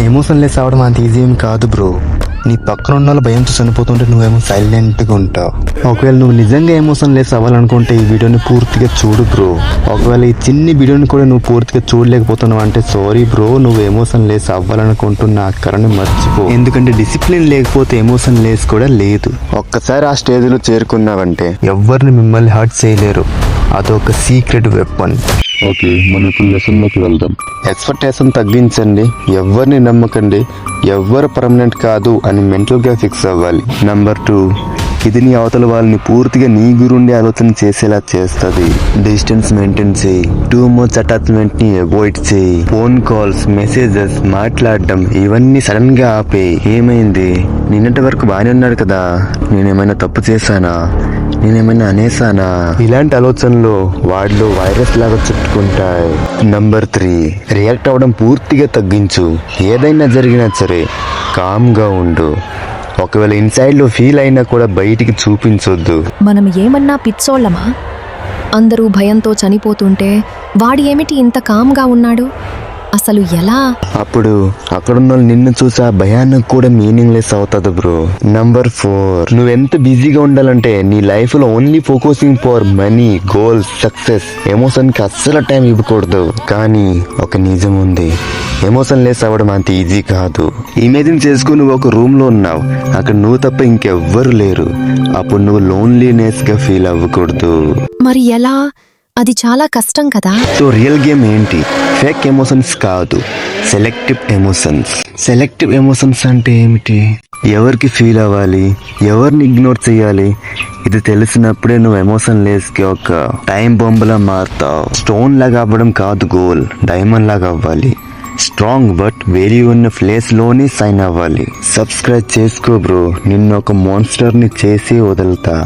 Emotion less అవడం అంత easy ఏం కాదు బ్రో. నీ పక్కన ఉన్న వాళ్ళు భయంతో చనిపోతుంటే నువ్వేమో సైలెంట్గా ఉంటావు. ఒకవేళ నువ్వు నిజంగా ఎమోషన్ లెస్ అవ్వాలనుకుంటే ఈ వీడియోని పూర్తిగా చూడు బ్రో. ఒకవేళ ఈ చిన్ని వీడియోని కూడా నువ్వు పూర్తిగా చూడలేకపోతున్నావు అంటే సారీ బ్రో, నువ్వు ఎమోషన్ లెస్ అవ్వాలనుకుంటున్న అక్కడని మర్చిపో. ఎందుకంటే డిసిప్లిన్ లేకపోతే ఎమోషన్ లెస్ కూడా లేదు. ఒక్కసారి ఆ స్టేజ్లో చేరుకున్నావంటే ఎవరిని మిమ్మల్ని హర్ట్ చేయలేరు. అదొక సీక్రెట్ వెపన్. ఓకే, మనం ఇప్పుడు లెసన్లోకి వెళ్దాం. ఎక్స్పెక్టేషన్ తగ్గించండి, ఎవరిని నమ్మకండి, ఎవరు పర్మనెంట్ కాదు అని మెంటల్గా ఫిక్స్ అవ్వాలి. నంబర్ 2, ఇది నీ అవతల వాళ్ళని పూర్తిగా నీ గురుండి ఆలోచన చేసేలా చేస్తుంది. డిస్టెన్స్ మెయింటైన్ చేయి, టూ మచ్ అటాచ్మెంట్ ని అవాయిడ్ చేయి. ఫోన్ కాల్స్, మెసేజెస్, మాట్లాడడం ఇవన్నీ సడన్ గా ఆపేయి. ఏమైంది, నిన్నటి వరకు బాగానే ఉన్నాడు కదా, నేనేమైనా తప్పు చేశానా, నేనేమైనా అనేసానా, ఇలాంటి ఆలోచనలు వాడిలో వైరస్ లాగా చుట్టుకుంటాయి. నంబర్ 3, రియాక్ట్ అవ్వడం పూర్తిగా తగ్గించు. ఏదైనా జరిగినా సరే కామ్ గా ఉండు. ఒకవేళ ఇన్సైడ్ లో ఫీల్ అయినా కూడా బయటికి చూపించొద్దు. మనం ఏమన్నా పిచ్చోళ్ళమా? అందరూ భయంతో చనిపోతుంటే వాడు ఏమిటి ఇంత కామ్గా ఉన్నాడు? అసలు ఎలా? అప్పుడు అక్కడున్న నిన్ను చూసి ఆ భయానికి కూడా మీనింగ్లెస్ అవుతుంది బ్రో. నంబర్ 4, నువ్వెంత బిజీగా ఉండాలంటే నీ లైఫ్ లో only focusing for money, goals, success, emotion కి అస్సలు టైం ఇవ్వకూడదు. కానీ ఒక నిజం ఉంది, ఎమోషన్ లెస్ అవ్వడం అంత ఈజీ కాదు. ఇమేజిన్ చేసుకుని నువ్వు ఒక రూమ్ లో ఉన్నావు, అక్కడ నువ్వు తప్ప ఇంకెవ్వరు లేరు. అప్పుడు నువ్వు లోన్లీనెస్ గా ఫీల్ అవ్వకూడదు. మరి ఎలా? అది చాలా కష్టం కదా. సో రియల్ గేమ్ ఏంటి? ఫేక్ ఎమోషన్స్ కాదు, సెలెక్టివ్ ఎమోషన్స్. సెలెక్టివ్ ఎమోషన్స్ అంటే ఏమిటి? ఎవరికి ఫీల్ అవ్వాలి, ఎవరిని ఇగ్నోర్ చేయాలి, ఇది తెలిసినప్పుడే నువ్వు ఎమోషన్ లెస్ కి ఒక టైం బొమ్మలా మారుతావు. స్టోన్ లాగా అవ్వడం కాదు గోల్, డైమండ్ లాగా అవ్వాలి. స్ట్రాంగ్ బట్ వేల్యూ ఉన్న ప్లేస్ లోనే సైన్ అవ్వాలి. సబ్స్క్రైబ్ చేసుకో బ్రో, నిన్ను ఒక మాన్స్టర్ ని చేసి వదులుతా.